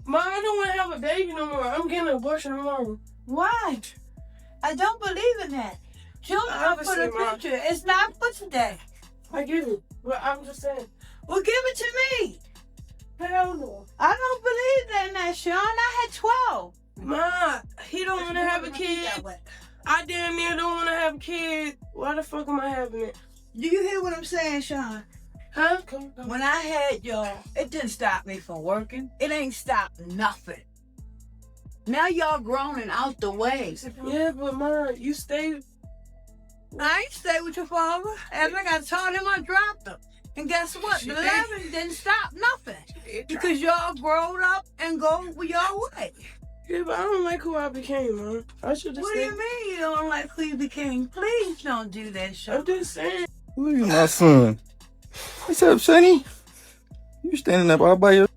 Ma, I don't want to have a baby no more. I'm getting an abortion tomorrow. Why? I don't believe in that. Children are for the future. It's not for today. I get it. But I'm just saying. Well, give it to me. Hell no. I don't believe in that, Sean. I had 12. Ma, he don't want to have a kid. I damn near don't want to have a kid. Why the fuck am I having it? Do you hear what I'm saying, Sean? Huh? When I had y'all, it didn't stop me from working. It ain't stopped nothing. Now y'all grown and out the way. Yeah, but Ma, you stay. I ain't stay with your father. After I got taught him, I dropped him. And guess what? The 11 didn't stop nothing. Because y'all grown up and go your way. Yeah, but I don't like who I became, man. I should have What do you mean you don't like who you became? Please don't do that, Sean. I'm just saying. Look at my son. What's up, Sonny? You standing up all by yourself?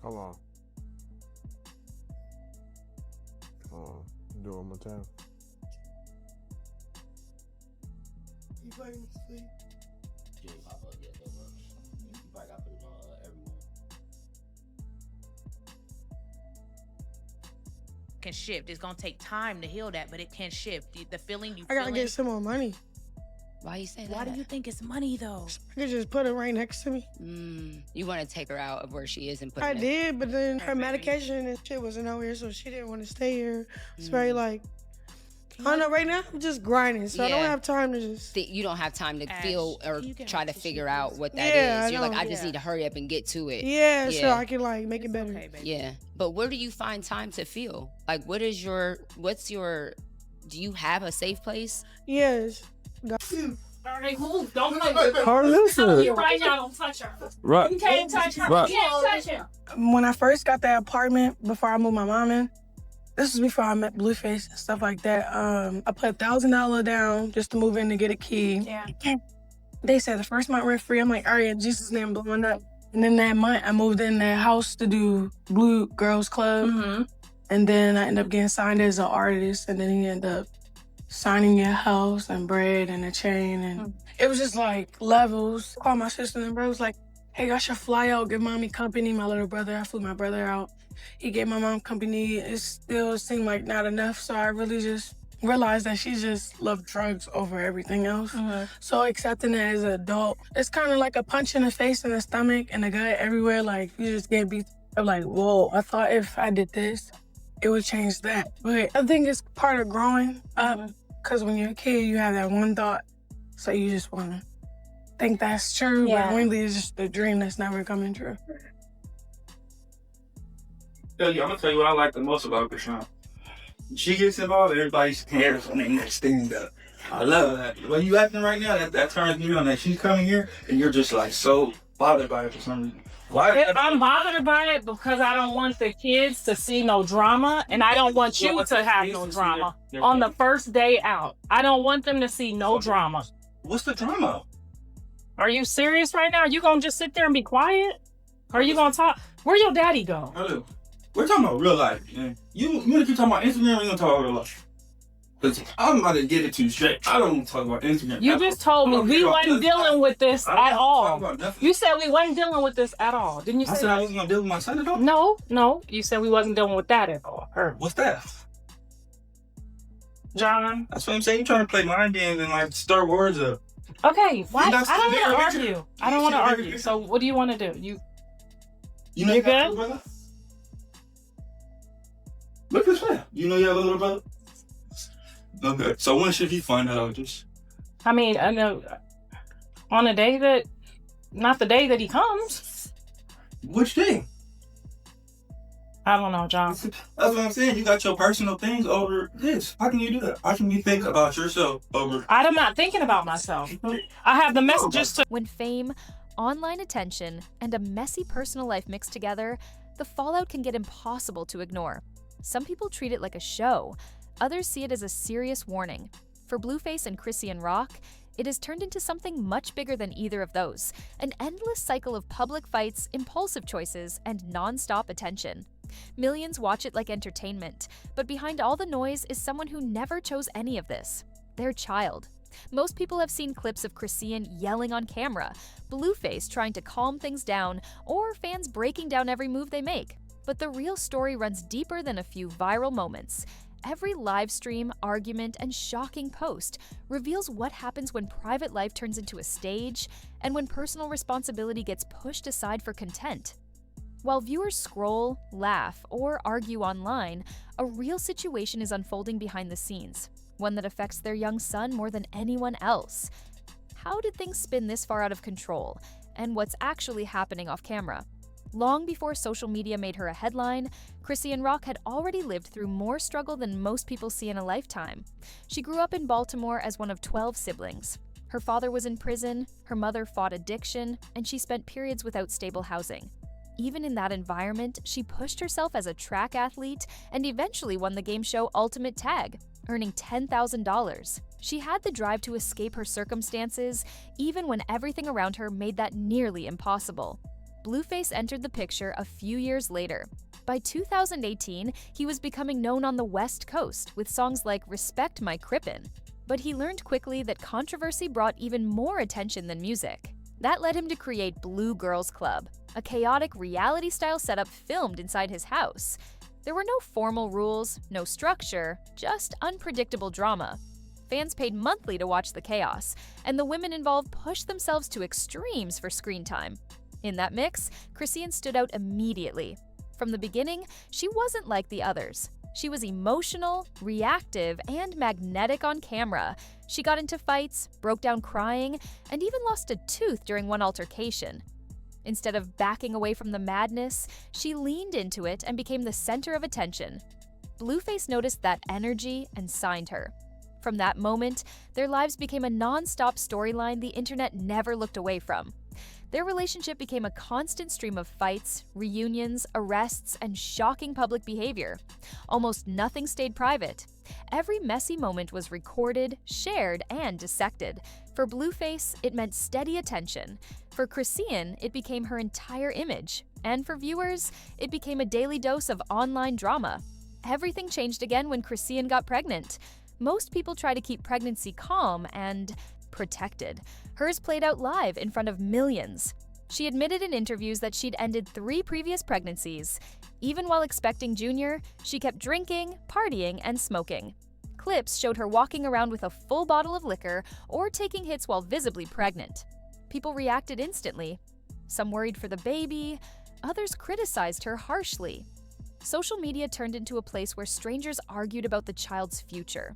Hold on. Do it one more time. You fucking sleep. Yeah, pop up, yeah, that works. You probably got to put it on everyone. Can shift. It's gonna take time to heal that, but it can shift. The feeling you I gotta feeling. get some more money. Why you say that? Why do you think it's money though? I could just put it right next to me. You want to take her out of where she is and put I her did, but then her medication and shit wasn't out here, so she didn't want to stay here. It's very like, I don't know, right now I'm just grinding, so I don't Yeah. have time to just... You don't have time to Ash, feel or you can try to also figure shoot out this. what that is. Yeah, I You're like, know. I just Yeah. need to hurry up and get to it. Yeah, so Yeah. I can like make it better. Okay, baby. Yeah. But where do you find time to feel? Like, do you have a safe place? Yes. All right, move. Don't play. Oh, listen. You right now, don't touch her. Right. You can't touch her. Right. You can't touch her. When I first got that apartment, before I moved my mom in, this was before I met Blueface and stuff like that. I put $1,000 down just to move in to get a key. Yeah. They said the first month rent free. I'm like, all right, in Jesus' name, blowing up. And then that month, I moved in that house to do Blue Girls Club. Mm-hmm. And then I ended up getting signed as an artist. And then he ended up signing your house and bread and a chain. And it was just like levels. I called my sister and bro was like, hey, I should fly out, give mommy company. My little brother, I flew my brother out. He gave my mom company. It still seemed like not enough. So I really just realized that she just loved drugs over everything else. So accepting it as an adult, it's kind of like a punch in the face and the stomach and the gut everywhere. Like you just get beat up like, whoa, I thought if I did this, it would change that. But I think it's part of growing up. Because when you're a kid, you have that one thought. So you just want to think that's true. Yeah. But really it's just a dream that's never coming true. I'm gonna tell you what I like the most about Chrisean. She gets involved, everybody's cares on the next thing. I love that. When you acting right now, that turns me on. That she's coming here, and you're just like so bothered by it for some reason. Why? I'm bothered by it because I don't want the kids to see no drama, and I don't want you to have no drama on the first day out. I don't want them to see no drama. What's the drama? Are you serious right now? You gonna just sit there and be quiet? Or are you gonna talk? Where your daddy go? Hello. We're talking about real life, man. You want to keep talking about Instagram, or you gonna talk about real life? Because I'm about to get it to you straight. I don't want to talk about Instagram. You just told me we wasn't dealing with this at all. You You said we wasn't dealing with this at all. Didn't you I say said I that? wasn't gonna deal with my son at all. No. You said we wasn't dealing with that at all. What's that? John. That's what I'm saying. You trying to play mind games and like stir words up. Okay, why? You're not I don't still want to there, argue. I don't want to argue. So what do you want to do? You know You you got a good? little brother? Look at this man. You know you have a little brother? Okay. So when should he find that out? Just I mean, I know on a day that, not the day that he comes. which thing? I don't know, John. That's what I'm saying. You got your personal things over this. How can you do that? How can you think about yourself over? I'm not thinking about myself. I have the messages to. When fame, online attention, and a messy personal life mix together, the fallout can get impossible to ignore. Some people treat it like a show, others see it as a serious warning. For Blueface and Chrisean Rock, it has turned into something much bigger than either of those, an endless cycle of public fights, impulsive choices, and nonstop attention. Millions watch it like entertainment, but behind all the noise is someone who never chose any of this: their child. Most people have seen clips of Chrisean yelling on camera, Blueface trying to calm things down, or fans breaking down every move they make. But the real story runs deeper than a few viral moments. Every live stream, argument, and shocking post reveals what happens when private life turns into a stage and when personal responsibility gets pushed aside for content. While viewers scroll, laugh, or argue online, a real situation is unfolding behind the scenes, one that affects their young son more than anyone else. How did things spin this far out of control, and what's actually happening off camera? Long before social media made her a headline, Chrisean Rock had already lived through more struggle than most people see in a lifetime. She grew up in Baltimore as one of 12 siblings. Her father was in prison, her mother fought addiction, and she spent periods without stable housing. Even in that environment, she pushed herself as a track athlete and eventually won the game show Ultimate Tag, earning $10,000. She had the drive to escape her circumstances, even when everything around her made that nearly impossible. Blueface entered the picture a few years later. By 2018, he was becoming known on the West Coast with songs like Respect My Crippin'. But he learned quickly that controversy brought even more attention than music. That led him to create Blue Girls Club, a chaotic reality-style setup filmed inside his house. There were no formal rules, no structure, just unpredictable drama. Fans paid monthly to watch the chaos, and the women involved pushed themselves to extremes for screen time. In that mix, Chrisean stood out immediately. From the beginning, she wasn't like the others. She was emotional, reactive, and magnetic on camera. She got into fights, broke down crying, and even lost a tooth during one altercation. Instead of backing away from the madness, she leaned into it and became the center of attention. Blueface noticed that energy and signed her. From that moment, their lives became a nonstop storyline the internet never looked away from. Their relationship became a constant stream of fights, reunions, arrests, and shocking public behavior. Almost nothing stayed private. Every messy moment was recorded, shared, and dissected. For Blueface, it meant steady attention. For Chrisean, it became her entire image. And for viewers, it became a daily dose of online drama. Everything changed again when Chrisean got pregnant. Most people try to keep pregnancy calm and protected. Hers played out live in front of millions. She admitted in interviews that she'd ended 3 previous pregnancies. Even while expecting Junior, she kept drinking, partying, and smoking. Clips showed her walking around with a full bottle of liquor or taking hits while visibly pregnant. People reacted instantly. Some worried for the baby, others criticized her harshly. Social media turned into a place where strangers argued about the child's future.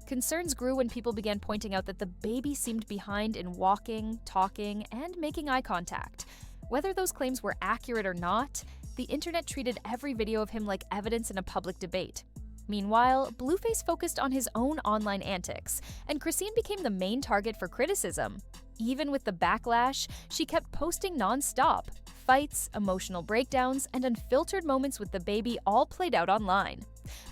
Concerns grew when people began pointing out that the baby seemed behind in walking, talking, and making eye contact. Whether those claims were accurate or not, the internet treated every video of him like evidence in a public debate. Meanwhile, Blueface focused on his own online antics, and Chrisean became the main target for criticism. Even with the backlash, she kept posting nonstop. Fights, emotional breakdowns, and unfiltered moments with the baby all played out online.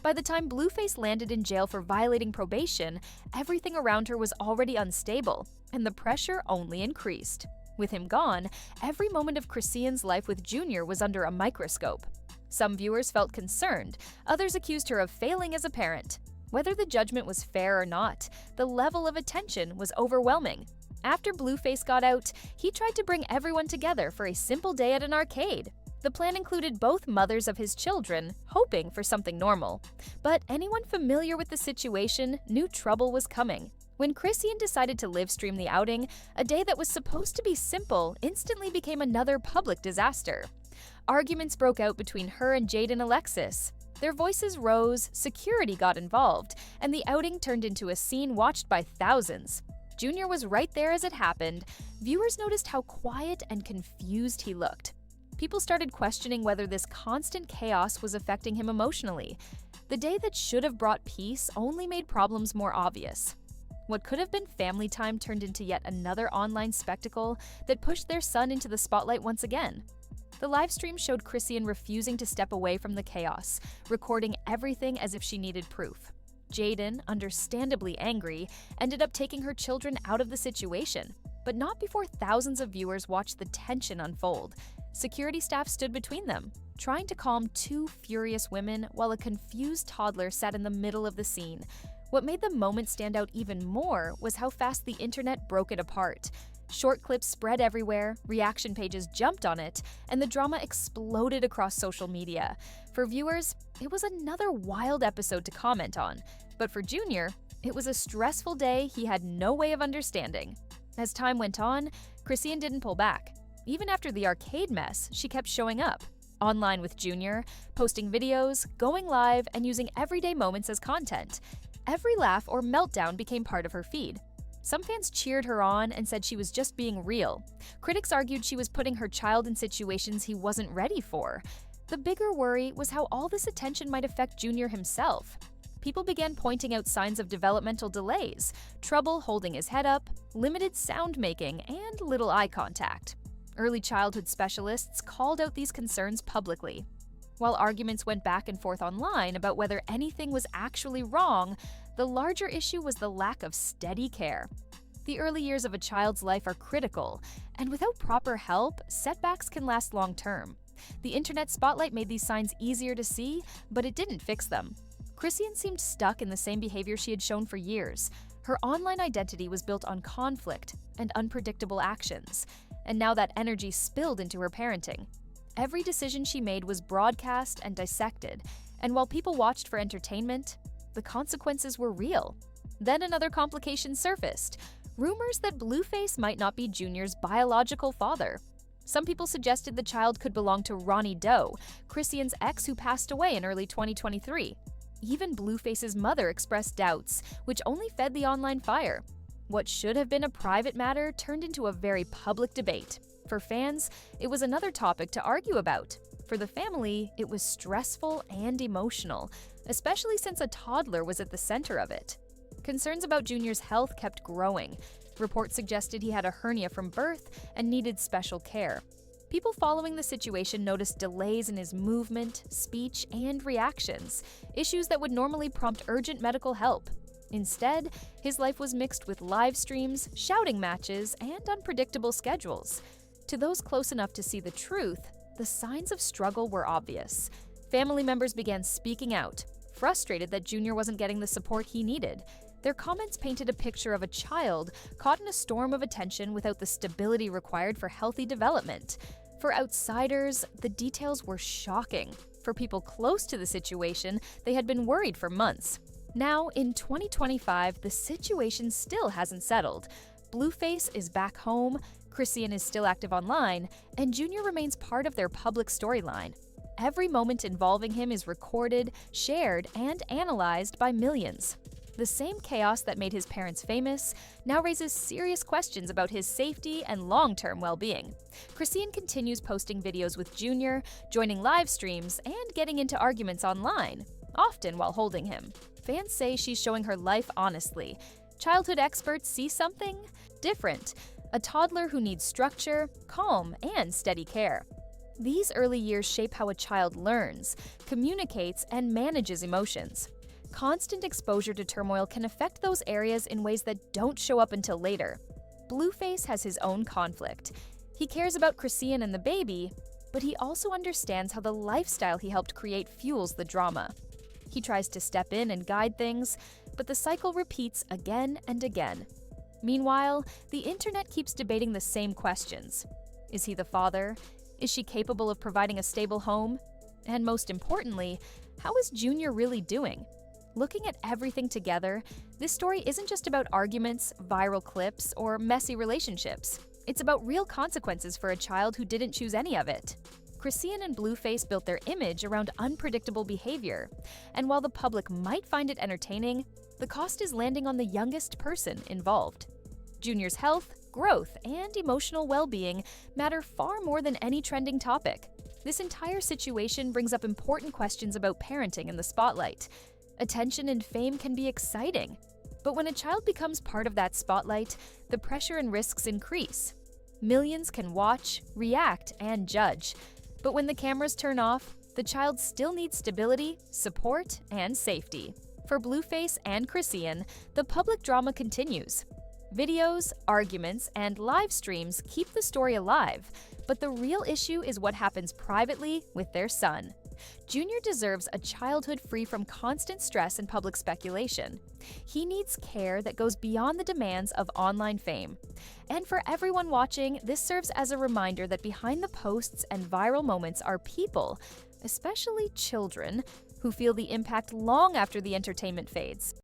By the time Blueface landed in jail for violating probation, everything around her was already unstable, and the pressure only increased. With him gone, every moment of Chrisean's life with Junior was under a microscope. Some viewers felt concerned, others accused her of failing as a parent. Whether the judgment was fair or not, the level of attention was overwhelming. After Blueface got out, he tried to bring everyone together for a simple day at an arcade. The plan included both mothers of his children, hoping for something normal. But anyone familiar with the situation knew trouble was coming. When Chrisean decided to live stream the outing, a day that was supposed to be simple instantly became another public disaster. Arguments broke out between her and Jade and Alexis. Their voices rose, security got involved, and the outing turned into a scene watched by thousands. Junior was right there as it happened. Viewers noticed how quiet and confused he looked. People started questioning whether this constant chaos was affecting him emotionally. The day that should have brought peace only made problems more obvious. What could have been family time turned into yet another online spectacle that pushed their son into the spotlight once again. The livestream showed Chrisean refusing to step away from the chaos, recording everything as if she needed proof. Jaden, understandably angry, ended up taking her children out of the situation, but not before thousands of viewers watched the tension unfold. Security staff stood between them, trying to calm two furious women while a confused toddler sat in the middle of the scene. What made the moment stand out even more was how fast the internet broke it apart. Short clips spread everywhere, reaction pages jumped on it, and the drama exploded across social media. For viewers, it was another wild episode to comment on. But for Junior, it was a stressful day he had no way of understanding. As time went on, Chrisean didn't pull back. Even after the arcade mess, she kept showing up, online with Junior, posting videos, going live, and using everyday moments as content. Every laugh or meltdown became part of her feed. Some fans cheered her on and said she was just being real. Critics argued she was putting her child in situations he wasn't ready for. The bigger worry was how all this attention might affect Junior himself. People began pointing out signs of developmental delays, trouble holding his head up, limited sound making, and little eye contact. Early childhood specialists called out these concerns publicly. While arguments went back and forth online about whether anything was actually wrong, the larger issue was the lack of steady care. The early years of a child's life are critical, and without proper help, setbacks can last long term. The internet spotlight made these signs easier to see, but it didn't fix them. Chrisean seemed stuck in the same behavior she had shown for years. Her online identity was built on conflict and unpredictable actions, and now that energy spilled into her parenting. Every decision she made was broadcast and dissected, and while people watched for entertainment, the consequences were real. Then another complication surfaced: rumors that Blueface might not be Junior's biological father. Some people suggested the child could belong to Ronnie Doe, Chrisean's ex who passed away in early 2023. Even Blueface's mother expressed doubts, which only fed the online fire. What should have been a private matter turned into a very public debate. For fans, it was another topic to argue about. For the family, it was stressful and emotional, especially since a toddler was at the center of it. Concerns about Junior's health kept growing. Reports suggested he had a hernia from birth and needed special care. People following the situation noticed delays in his movement, speech, and reactions, issues that would normally prompt urgent medical help. Instead, his life was mixed with live streams, shouting matches, and unpredictable schedules. To those close enough to see the truth, the signs of struggle were obvious. Family members began speaking out, frustrated that Junior wasn't getting the support he needed. Their comments painted a picture of a child caught in a storm of attention without the stability required for healthy development. For outsiders, the details were shocking. For people close to the situation, they had been worried for months. Now, in 2025, the situation still hasn't settled. Blueface is back home, Chrisean is still active online, and Junior remains part of their public storyline. Every moment involving him is recorded, shared, and analyzed by millions. The same chaos that made his parents famous now raises serious questions about his safety and long-term well-being. Chrisean continues posting videos with Junior, joining live streams, and getting into arguments online, often while holding him. Fans say she's showing her life honestly. Childhood experts see something different: a toddler who needs structure, calm, and steady care. These early years shape how a child learns, communicates, and manages emotions. Constant exposure to turmoil can affect those areas in ways that don't show up until later. Blueface has his own conflict. He cares about Chrisean and the baby, but he also understands how the lifestyle he helped create fuels the drama. He tries to step in and guide things, but the cycle repeats again and again. Meanwhile, the internet keeps debating the same questions. Is he the father? Is she capable of providing a stable home? And most importantly, how is Junior really doing? Looking at everything together, this story isn't just about arguments, viral clips, or messy relationships. It's about real consequences for a child who didn't choose any of it. Chrisean and Blueface built their image around unpredictable behavior, and while the public might find it entertaining, the cost is landing on the youngest person involved. Junior's health, growth, and emotional well-being matter far more than any trending topic. This entire situation brings up important questions about parenting in the spotlight. Attention and fame can be exciting, but when a child becomes part of that spotlight, the pressure and risks increase. Millions can watch, react, and judge, but when the cameras turn off, the child still needs stability, support, and safety. For Blueface and Chrisean, the public drama continues. Videos, arguments, and live streams keep the story alive, But the real issue is what happens privately with their son. Junior deserves a childhood free from constant stress and public speculation. He needs care that goes beyond the demands of online fame. And for everyone watching, this serves as a reminder that behind the posts and viral moments are people, especially children, who feel the impact long after the entertainment fades.